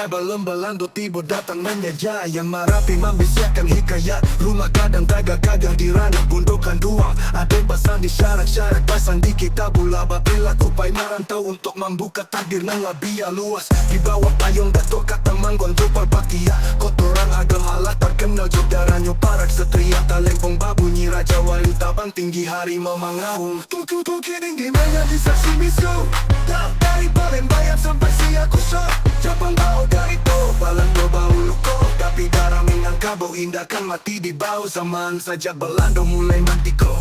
Sebelum Belanda tiba datang menjajah, yang merapi membisikkan hikayat rumah gadang gagah-gagah di ranah gundukan dua. Ada pesan di syarat-syarat, pesan di kitab ulama, bila kupai merantau untuk membuka takdir yang lebih luas. Di bawah payung datuk kata menggonjol berbaktia, kotoran agam halat terkenal jodaranya para ksatria. Talempong babunyi raja wali tabang tinggi harimau mengaum. Bukit tinggi menjadi saksi bisu, dari Palembang sampai Siak Kusok. Japang bau dari Tobalan bau luko, tapi darah Minangkabau indah kan mati di bawah zaman. Sejak Belanda mulai mantiko,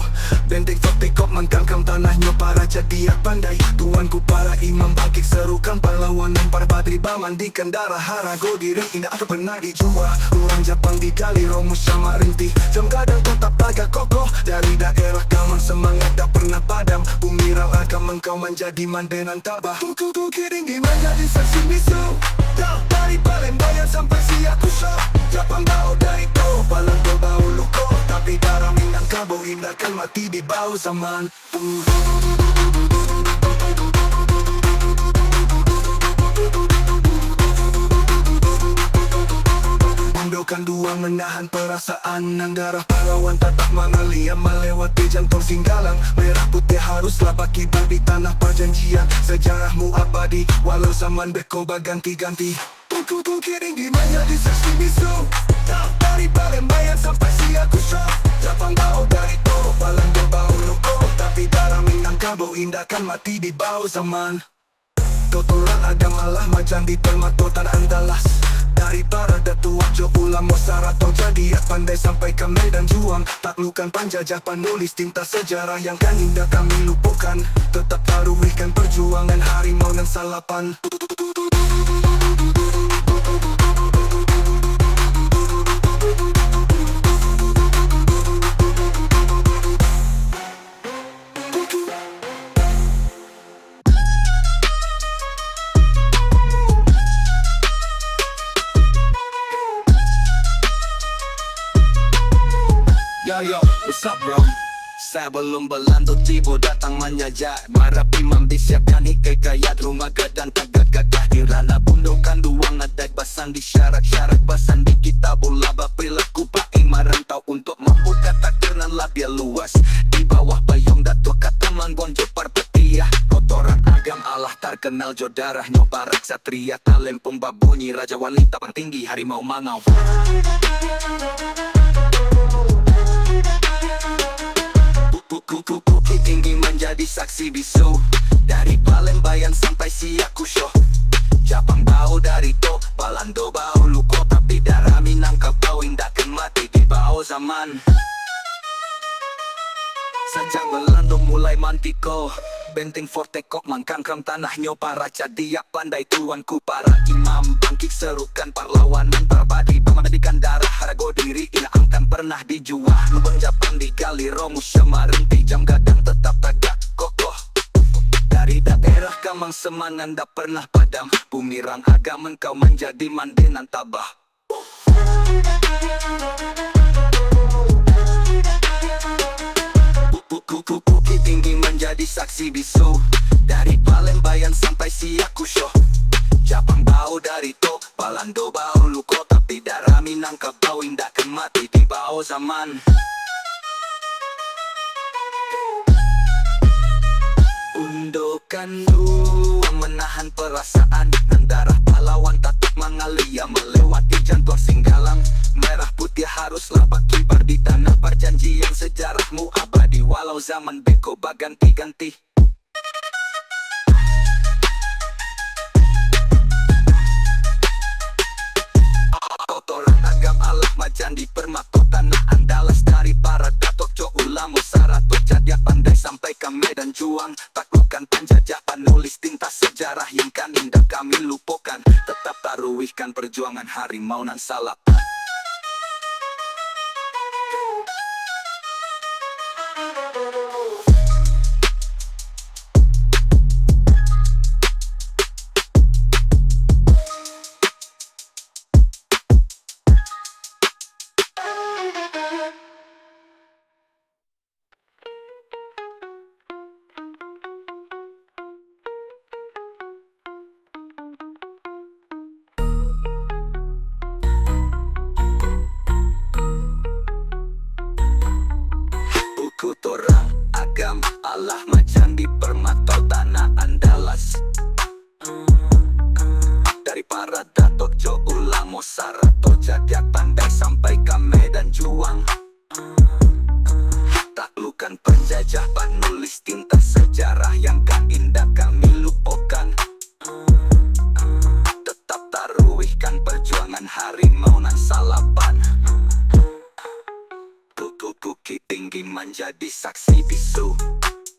benteng Fortekop mengkangkang tanahnya para jadiak pandai. Tuanku para imam bangkit serukan perlawanan para badri mandikan darah harago diri indah atau pernah dijual. Orang Jepang digali romus sama rinti, jam gadang tetap agak kokoh. Dari daerah Kamang semangat tak pernah padam, bumi akan engkau menjadi mandenan tabah. Bukit tinggi menjadi saksi bisu, dari Palembang sampai Siak Kusok. Japang bau dari Tobalan bau luko, tapi darah Minangkabau indah kan mati di bawah zaman. Gundukan dua menahan perasaan nang darah pahlawan tatap mengalir melewati jantung singgalang. Merah putih haruslah berkibar di tanah perjanjian. Sejarahmu abadi walau zaman berkobar ganti-ganti. Bukit tinggi menjadi saksi bisu, dari Palembang sampai Siak Kusok. Japang bau dari Tobalan bau luko, tapi darah Minangkabau indah kan mati di bawah zaman. Kotoran agama lah macam di permatotan Andalas, dari para datua jo ulama saraton jadiak pandai sampai ke medan juang. Taklukan penjajah penulis tinta sejarah yang kan indah kami lupakan. Tetap taruhkan perjuangan harimau dan salapan. Yo, what's up bro? Sebelum Belanda tiba datang menjajah, merapi membisikkan hikayat rumah gadang gagah-gagah di ranah bundukan duang. Ada pesan di syarat-syarat, pesan di kitab ulama, bila kupai merantau untuk membuka takdir yang lebih luas. Di bawah payung datuk kata menggonjol perpetia, kotoran agam Allah terkenal jo darahnya para ksatria. Talempong babunyi raja wali tabang tinggi harimau mangau. Bukit tinggi menjadi saksi bisu, dari Palembang sampai Siak Kusok. Japang bau dari Tobalan bau luko, tapi darah Minangkabau indah kan mati di bawah zaman. Sejak Belanda mulai mantiko, benteng Fortekop mengkangkang tanahnya para jadiak pandai. Tuanku para imam bangkit serukan perlawanan berbadi memandikan darah harago diri indah akan pernah dijual. Lubang Japang digali romus semarinti, jam gadang tetap tegak kokoh. Dari daerah Kamang semangat tak pernah padam, bumirang agama engkau menjadi mandenan tabah. Bukit tinggi menjadi saksi bisu, dari Palembang sampai Siak Kusok. Japang bau dari Tobalan bau luko, tapi darah Minangkabau indah kan mati di bawah zaman. Gundukan dua menahan perasaan dan darah pahlawan tatap mengalir melewati jantung singgalang. Merah putih haruslah berkibar di tanah perjanjian. Sejarahmu abadi walau zaman berkobar ganti-ganti. Kotoran agam Allah macam di permatotan Andalas, dari para datuk jo ulama saraton jadiak pandai sampai ke medan juang. Taklukan penjajah penulis tinta sejarah yang kan indah kami lupakan. Tetap taruhkan perjuangan harimau nan salapan. Suku torang agama Allah macam di permata tanah Andalas. Dari para datuk jo ulamo sarato jadiak pandai sampai ke medan juang. Taklukan penjajah penulis tinta sejarah yang kan indah kami lupakan. Tetap taruhkan perjuangan harimau nan salapan. Bukit tinggi menjadi saksi bisu.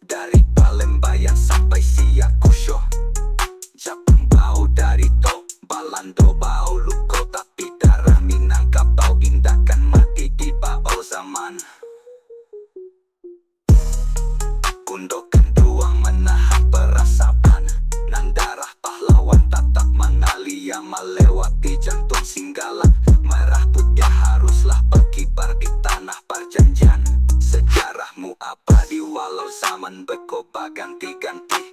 Dari Palembang sampai Siakusho. Japang bau dari to Balando bau luko. Tapi darah Minangkabau bau indahkan mati di bawah zaman. Gundokan duang menahan perasaan. Nan darah pahlawan tatap mengalir melewati jantung Singgala. Merah putih haruslah berkibar di tanah perjanjian. Sejarahmu abadi walau zaman berubah ganti-ganti.